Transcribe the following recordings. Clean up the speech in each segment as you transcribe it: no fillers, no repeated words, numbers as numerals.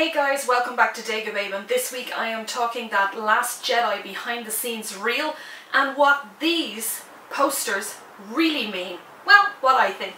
Hey guys, welcome back to Dega Babe, and this week I am talking that Last Jedi behind the scenes reel and what these posters really mean. Well, what I think.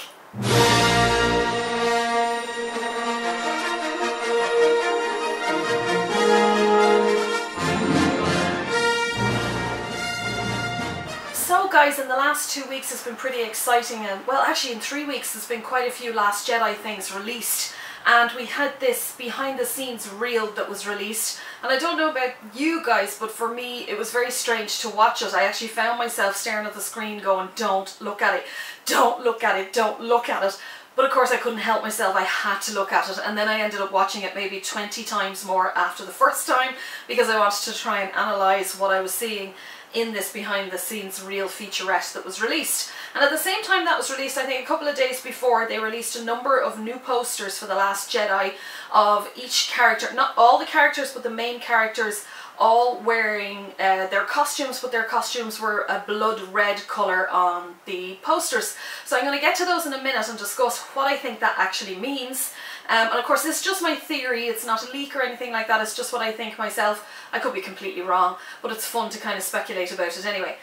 So guys, in the last 2 weeks it's been pretty exciting, and well, actually in 3 weeks there's been quite a few Last Jedi things released. And we had this behind the scenes reel that was released, and I don't know about you guys, but for me it was very strange to watch it. I actually found myself staring at the screen going, don't look at it, don't look at it, don't look at it. But of course I couldn't help myself, I had to look at it, and then I ended up watching it maybe 20 times more after the first time because I wanted to try and analyse what I was seeing in this behind the scenes reel featurette that was released. And at the same time that was released, I think a couple of days before, they released a number of new posters for The Last Jedi of each character, not all the characters but the main characters, all wearing their costumes, but their costumes were a blood red colour on the posters. So I'm going to get to those in a minute and discuss what I think that actually means. And of course this is just my theory, it's not a leak or anything like that, it's just what I think myself. I could be completely wrong, but it's fun to kind of speculate about it anyway.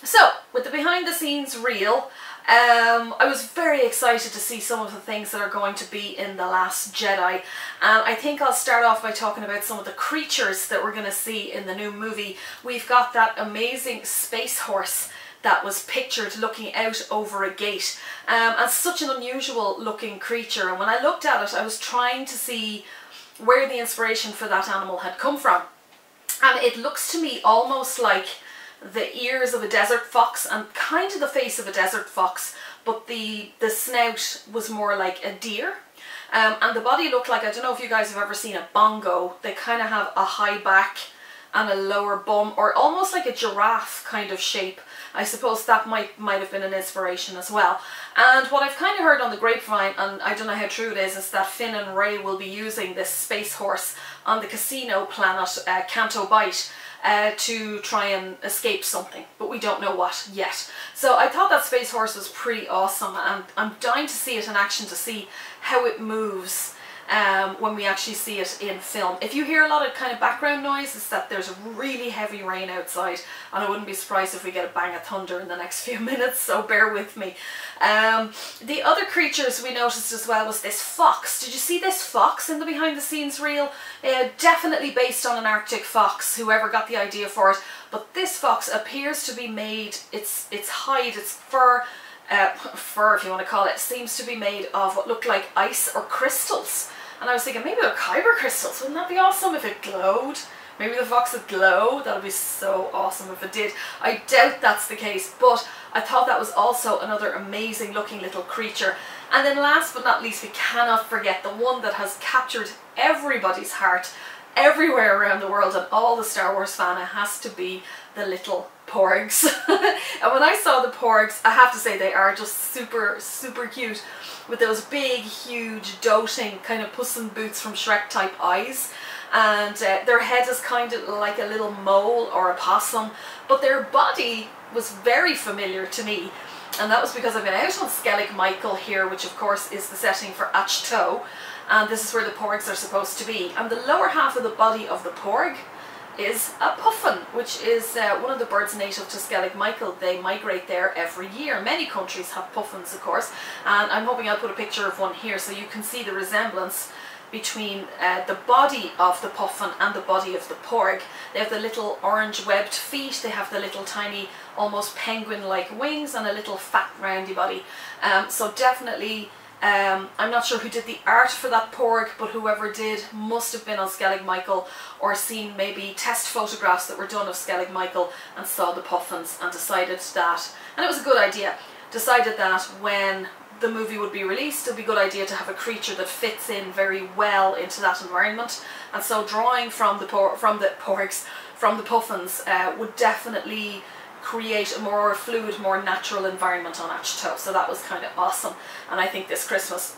So, with the behind the scenes reel, I was very excited to see some of the things that are going to be in The Last Jedi. And I think I'll start off by talking about some of the creatures that we're going to see in the new movie. We've got that amazing space horse that was pictured looking out over a gate, and such an unusual looking creature, and when I looked at it I was trying to see where the inspiration for that animal had come from, and it looks to me almost like the ears of a desert fox and kind of the face of a desert fox, but the snout was more like a deer. And the body looked like, I don't know if you guys have ever seen a bongo, they kind of have a high back and a lower bum, or almost like a giraffe kind of shape. I suppose that might have been an inspiration as well. And what I've kind of heard on the grapevine, and I don't know how true it is that Finn and Rey will be using this space horse on the casino planet Canto Bight to try and escape something, but we don't know what yet. So I thought that space horse was pretty awesome, and I'm dying to see it in action, to see how it moves when we actually see it in film. If you hear a lot of kind of background noise, it's that there's really heavy rain outside, and I wouldn't be surprised if we get a bang of thunder in the next few minutes, so bear with me. The other creatures we noticed as well was this fox. Did you see this fox in the behind the scenes reel? Definitely based on an Arctic fox, whoever got the idea for it, but this fox appears to be made, its hide, its fur if you want to call it, seems to be made of what looked like ice or crystals. And I was thinking, maybe they're kyber crystals. Wouldn't that be awesome if it glowed? Maybe the fox would glow. That would be so awesome if it did. I doubt that's the case, but I thought that was also another amazing looking little creature. And then last but not least, we cannot forget the one that has captured everybody's heart everywhere around the world, and all the Star Wars fan, it has to be the little porgs. And when I saw the porgs, I have to say they are just super, super cute, with those big, huge, doting kind of Puss in Boots from Shrek type eyes. And their head is kind of like a little mole or a possum, but their body was very familiar to me. And that was because I've been out on Skellig Michael here, which of course is the setting for Achto, and this is where the porgs are supposed to be. And the lower half of the body of the porg is a puffin, which is one of the birds native to Skellig Michael. They migrate there every year. Many countries have puffins, of course, and I'm hoping I'll put a picture of one here so you can see the resemblance between the body of the puffin and the body of the porg. They have the little orange webbed feet, they have the little tiny almost penguin-like wings, and a little fat roundy body. So definitely, I'm not sure who did the art for that porg, but whoever did must have been on Skellig Michael, or seen maybe test photographs that were done of Skellig Michael and saw the puffins and decided that, and it was a good idea, decided that when the movie would be released, it would be a good idea to have a creature that fits in very well into that environment. And so drawing from the puffins would definitely create a more fluid, more natural environment on Achto. So that was kind of awesome. And I think this Christmas,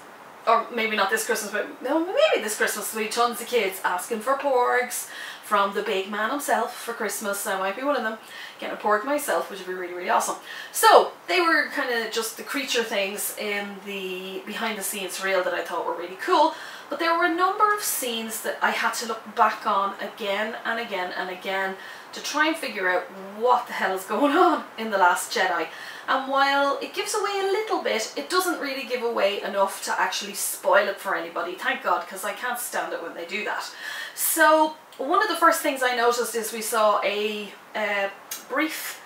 or maybe not this Christmas, but no, maybe this Christmas, there'll be tons of kids asking for porgs from the big man himself for Christmas. I might be one of them, getting a pork myself, which would be really, really awesome. So they were kind of just the creature things in the behind the scenes reel that I thought were really cool. But there were a number of scenes that I had to look back on again and again and again to try and figure out what the hell is going on in The Last Jedi. And while it gives away a little bit, it doesn't really give away enough to actually spoil it for anybody. Thank God, because I can't stand it when they do that. So one of the first things I noticed is we saw a brief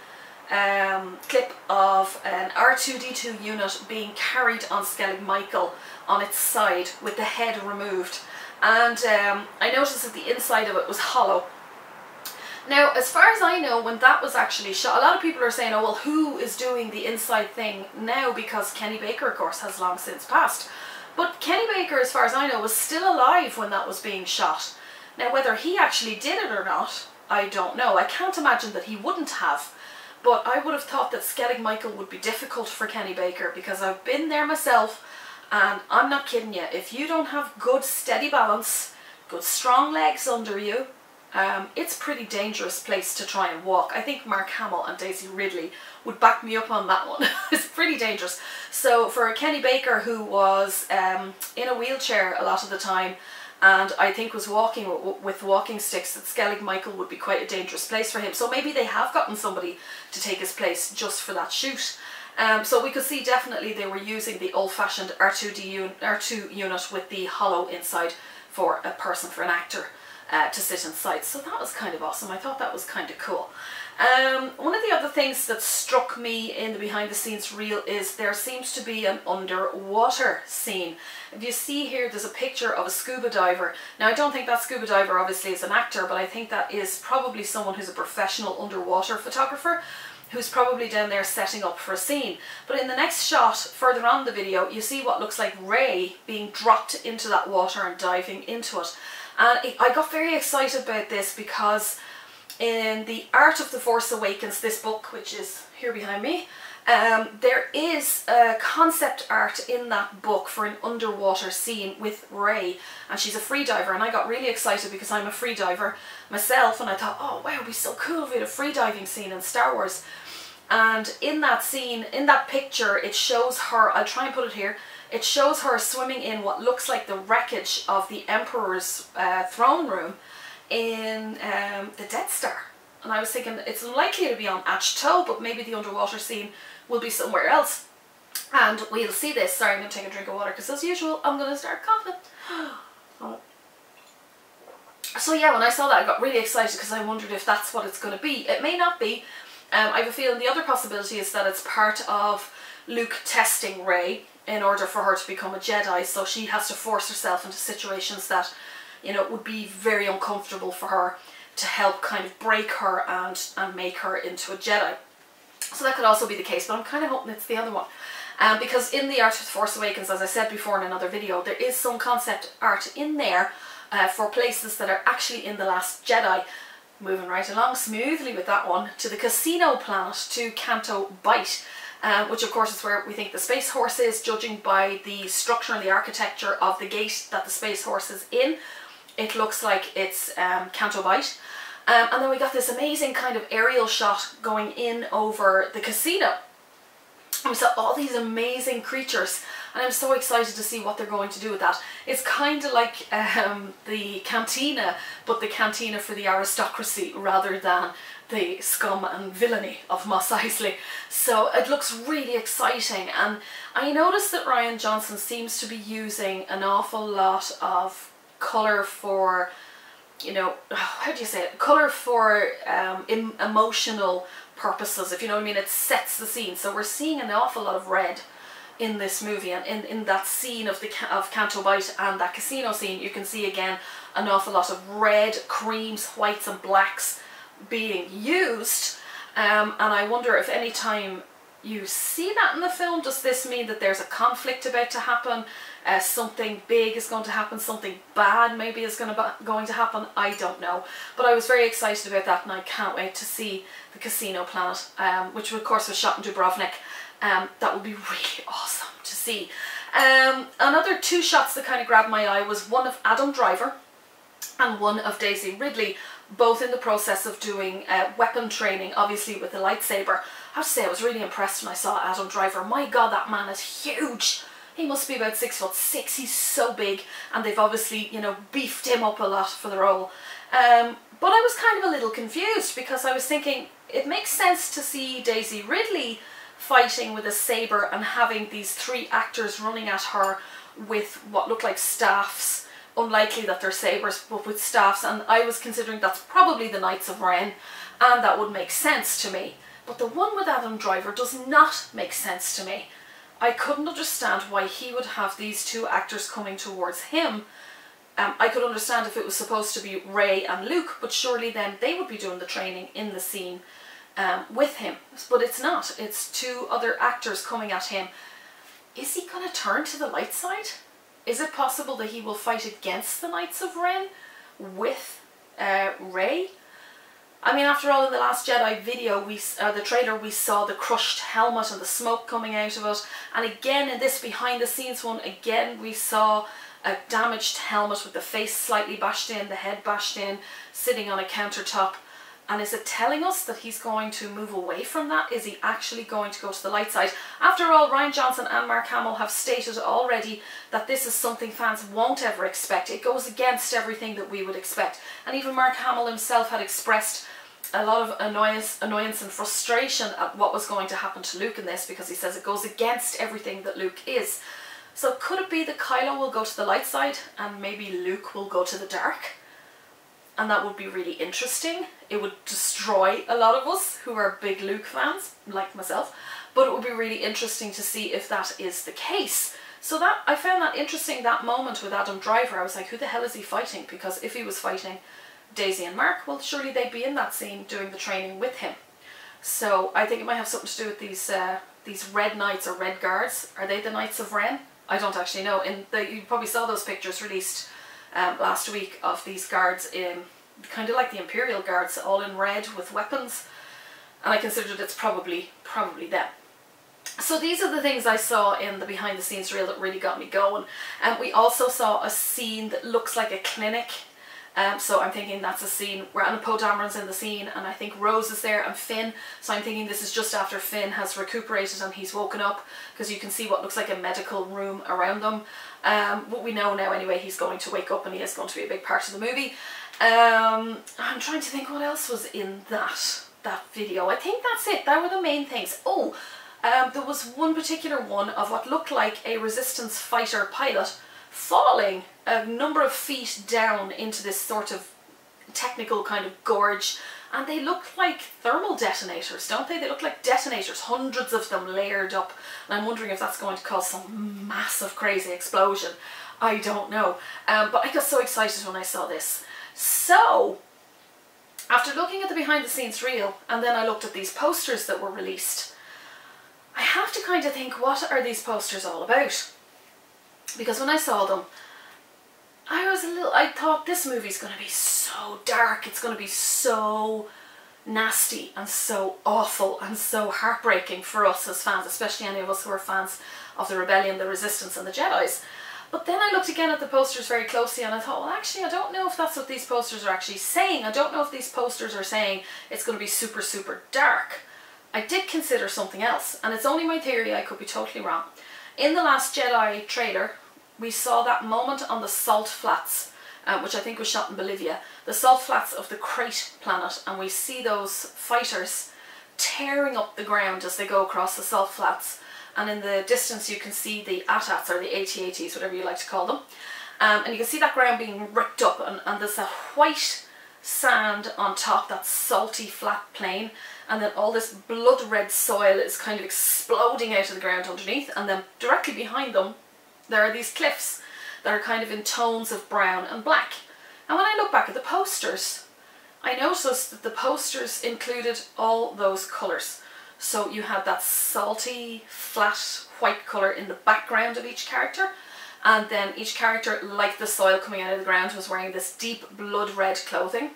clip of an R2-D2 unit being carried on Skellig Michael on its side with the head removed. And I noticed that the inside of it was hollow. Now, as far as I know, when that was actually shot, a lot of people are saying, oh well, who is doing the inside thing now, because Kenny Baker, of course, has long since passed. But Kenny Baker, as far as I know, was still alive when that was being shot. Now, whether he actually did it or not, I don't know. I can't imagine that he wouldn't have. But I would have thought that Skellig Michael would be difficult for Kenny Baker, because I've been there myself, and I'm not kidding you. If you don't have good steady balance, good strong legs under you, it's a pretty dangerous place to try and walk. I think Mark Hamill and Daisy Ridley would back me up on that one. It's pretty dangerous. So for Kenny Baker, who was in a wheelchair a lot of the time, and I think was walking with walking sticks, that Skellig Michael would be quite a dangerous place for him. So maybe they have gotten somebody to take his place just for that shoot. So we could see definitely they were using the old-fashioned R2 unit with the hollow inside for a person, for an actor, to sit inside. So that was kind of awesome. I thought that was kind of cool. One of the other things that struck me in the behind the scenes reel is there seems to be an underwater scene. If you see here, there's a picture of a scuba diver. Now, I don't think that scuba diver obviously is an actor, but I think that is probably someone who's a professional underwater photographer who's probably down there setting up for a scene. But in the next shot, further on the video, you see what looks like Rey being dropped into that water and diving into it. And I got very excited about this because in The Art of the Force Awakens, this book, which is here behind me, there is a concept art in that book for an underwater scene with Rey, and she's a free diver, and I got really excited because I'm a free diver myself, and I thought, oh wow, it'd be so cool if we had a free diving scene in Star Wars. And in that scene, in that picture, it shows her, I'll try and put it here, it shows her swimming in what looks like the wreckage of the Emperor's throne room in the Death Star. And I was thinking it's unlikely to be on Ashto, but maybe the underwater scene will be somewhere else. And we'll see this. Sorry, I'm going to take a drink of water because as usual, I'm going to start coughing. Oh. So yeah, when I saw that, I got really excited because I wondered if that's what it's going to be. It may not be. I have a feeling the other possibility is that it's part of Luke testing Rey in order for her to become a Jedi, so she has to force herself into situations that, you know, would be very uncomfortable for her to help kind of break her and make her into a Jedi. So that could also be the case, but I'm kind of hoping it's the other one. Because in The Art of the Force Awakens, as I said before in another video, there is some concept art in there for places that are actually in The Last Jedi. Moving right along smoothly with that one to the casino planet, to Canto Bight, which of course is where we think the Space Horse is, judging by the structure and the architecture of the gate that the Space Horse is in. It looks like it's Canto Bight. And then we got this amazing kind of aerial shot going in over the casino. And we saw all these amazing creatures, and I'm so excited to see what they're going to do with that. It's kind of like the cantina, but the cantina for the aristocracy rather than the scum and villainy of Mos Eisley. So it looks really exciting, and I noticed that Rian Johnson seems to be using an awful lot of colour for, you know, how do you say it? Colour for emotional purposes, if you know what I mean. It sets the scene. So we're seeing an awful lot of red in this movie, and in that scene of Canto Bight and that casino scene, you can see again an awful lot of red, creams, whites and blacks being used. And I wonder if any time you see that in the film, does this mean that there's a conflict about to happen? Something big is going to happen, something bad maybe is going to happen, I don't know. But I was very excited about that, and I can't wait to see the casino planet, which of course was shot in Dubrovnik. That would be really awesome to see. Another two shots that kind of grabbed my eye was one of Adam Driver, and one of Daisy Ridley, both in the process of doing weapon training, obviously with the lightsaber. I have to say I was really impressed when I saw Adam Driver. My God, that man is huge. He must be about 6'6". He's so big, and they've obviously, you know, beefed him up a lot for the role. But I was kind of a little confused, because I was thinking it makes sense to see Daisy Ridley fighting with a saber and having these 3 actors running at her with what looked like staffs. Unlikely that they're sabers, but with staffs, and I was considering that's probably the Knights of Ren, and that would make sense to me. But the one with Adam Driver does not make sense to me. I couldn't understand why he would have these 2 actors coming towards him. I could understand if it was supposed to be Rey and Luke, but surely then they would be doing the training in the scene with him. But it's not. It's 2 other actors coming at him. Is he going to turn to the light side? Is it possible that he will fight against the Knights of Ren with Rey? I mean, after all, in the Last Jedi video, the trailer, we saw the crushed helmet and the smoke coming out of it. And again, in this behind the scenes one, again, we saw a damaged helmet with the face slightly bashed in, the head bashed in, sitting on a countertop. And is it telling us that he's going to move away from that? Is he actually going to go to the light side? After all, Rian Johnson and Mark Hamill have stated already that this is something fans won't ever expect. It goes against everything that we would expect. And even Mark Hamill himself had expressed a lot of annoyance and frustration at what was going to happen to Luke in this, because he says it goes against everything that Luke is. So could it be that Kylo will go to the light side and maybe Luke will go to the dark? And that would be really interesting. It would destroy a lot of us who are big Luke fans, like myself, but it would be really interesting to see if that is the case. So that I found that interesting, that moment with Adam Driver. I was like, who the hell is he fighting? Because if he was fighting Daisy and Mark, well, surely they'd be in that scene doing the training with him. So I think it might have something to do with these red knights or red guards. Are they the Knights of Ren? I don't actually know. You probably saw those pictures released last week of these guards in kind of like the Imperial Guards, all in red with weapons, and I considered it's probably them. So these are the things I saw in the behind the scenes reel that really got me going. And we also saw a scene that looks like a clinic. So I'm thinking that's a scene where Anna Poe Dameron's in the scene, and I think Rose is there and Finn. So I'm thinking this is just after Finn has recuperated and he's woken up, because you can see what looks like a medical room around them. What we know now anyway, he's going to wake up and he is going to be a big part of the movie. I'm trying to think what else was in that video. I think that's it. That were the main things. Oh, there was one particular one of what looked like a Resistance fighter pilot falling a number of feet down into this sort of technical kind of gorge, and they look like thermal detonators, don't they? They look like detonators, hundreds of them layered up, and I'm wondering if that's going to cause some massive crazy explosion. I don't know, but I got so excited when I saw this. So after looking at the behind the scenes reel, and then I looked at these posters that were released, I have to kind of think, what are these posters all about? Because when I saw them, I thought this movie's going to be so dark, it's going to be so nasty and so awful and so heartbreaking for us as fans, especially any of us who are fans of the Rebellion, the Resistance and the Jedis. But then I looked again at the posters very closely and I thought, well, actually I don't know if that's what these posters are actually saying. I don't know if these posters are saying it's going to be super, super dark. I did consider something else, and it's only my theory, I could be totally wrong. In the Last Jedi trailer, we saw that moment on the salt flats, which I think was shot in Bolivia, the salt flats of the Crate planet, and we see those fighters tearing up the ground as they go across the salt flats, and in the distance you can see the AT-ATs, or the AT-ATs, whatever you like to call them, and you can see that ground being ripped up, and there's a white sand on top, that salty flat plain, and then all this blood red soil is kind of exploding out of the ground underneath, and then directly behind them there are these cliffs that are kind of in tones of brown and black. And when I look back at the posters, I noticed that the posters included all those colours. So you had that salty, flat, white colour in the background of each character, and then each character, like the soil coming out of the ground, was wearing this deep blood red clothing.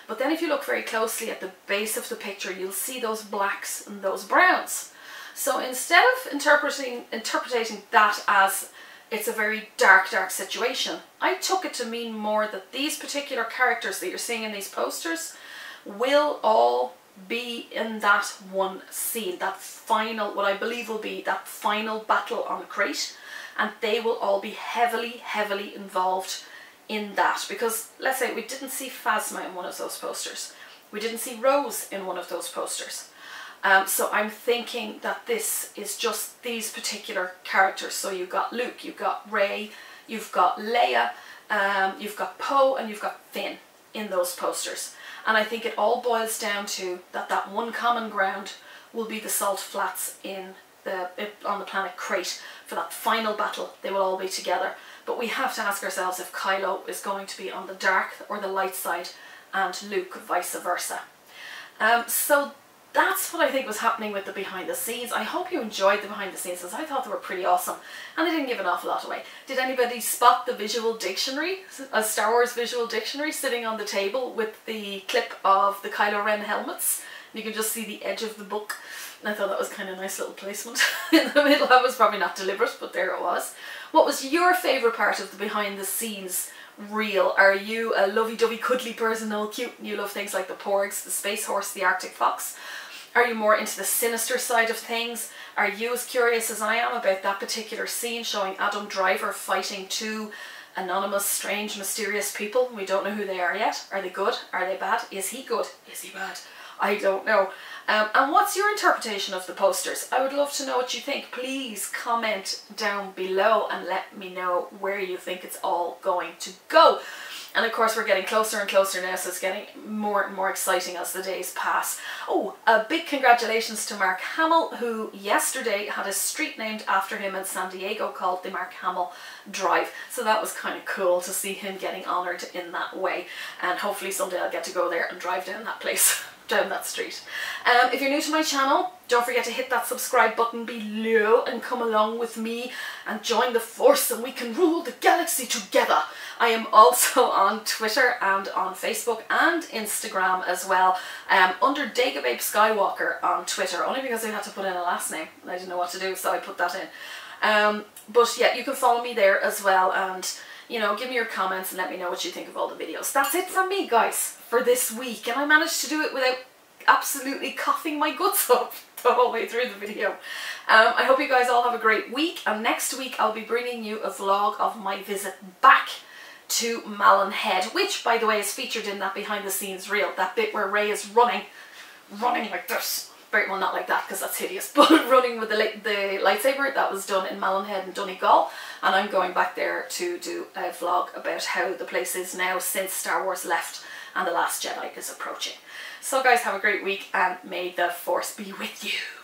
But then if you look very closely at the base of the picture, you'll see those blacks and those browns. So instead of interpreting that as it's a very dark, dark situation. I took it to mean more that these particular characters that you're seeing in these posters will all be in that one scene, that final, what I believe will be that final battle on Crate, and they will all be heavily, heavily involved in that. Because let's say we didn't see Phasma in one of those posters, we didn't see Rose in one of those posters. So I'm thinking that this is just these particular characters. So you've got Luke, you've got Rey, you've got Leia, you've got Poe, and you've got Finn in those posters. And I think it all boils down to that one common ground will be the Salt Flats on the planet Crate for that final battle. They will all be together. But we have to ask ourselves if Kylo is going to be on the dark or the light side, and Luke vice versa. So that's what I think was happening with the behind the scenes. I hope you enjoyed the behind the scenes, as I thought they were pretty awesome, and they didn't give an awful lot away. Did anybody spot the visual dictionary, a Star Wars visual dictionary sitting on the table with the clip of the Kylo Ren helmets? You can just see the edge of the book. And I thought that was kind of a nice little placement in the middle. That was probably not deliberate, but there it was. What was your favourite part of the behind the scenes reel? Are you a lovey-dovey cuddly person, all cute, and you love things like the Porgs, the Space Horse, the Arctic Fox? Are you more into the sinister side of things? Are you as curious as I am about that particular scene showing Adam Driver fighting two anonymous, strange, mysterious people? We don't know who they are yet. Are they good? Are they bad? Is he good? Is he bad? I don't know. And what's your interpretation of the posters? I would love to know what you think. Please comment down below and let me know where you think it's all going to go. And of course we're getting closer and closer now, so it's getting more and more exciting as the days pass. Oh, a big congratulations to Mark Hamill, who yesterday had a street named after him in San Diego called the Mark Hamill Drive. So that was kind of cool to see him getting honoured in that way. And hopefully someday I'll get to go there and drive down that place. Down that street. If you're new to my channel, don't forget to hit that subscribe button below and come along with me and join the force, and we can rule the galaxy together. I am also on Twitter and on Facebook and Instagram as well, under Dagababe Skywalker on Twitter, only because I had to put in a last name and I didn't know what to do, so I put that in. But yeah, you can follow me there as well, and you know, give me your comments and let me know what you think of all the videos. That's it from me, guys, for this week. And I managed to do it without absolutely coughing my guts up the whole way through the video. I hope you guys all have a great week. And next week I'll be bringing you a vlog of my visit back to Malin Head, which, by the way, is featured in that behind the scenes reel. That bit where Rey is running like this. Very well, not like that because that's hideous, but running with the lightsaber, that was done in Malin Head and Donegal, and I'm going back there to do a vlog about how the place is now since Star Wars left and The Last Jedi is approaching. So guys, have a great week and may the Force be with you.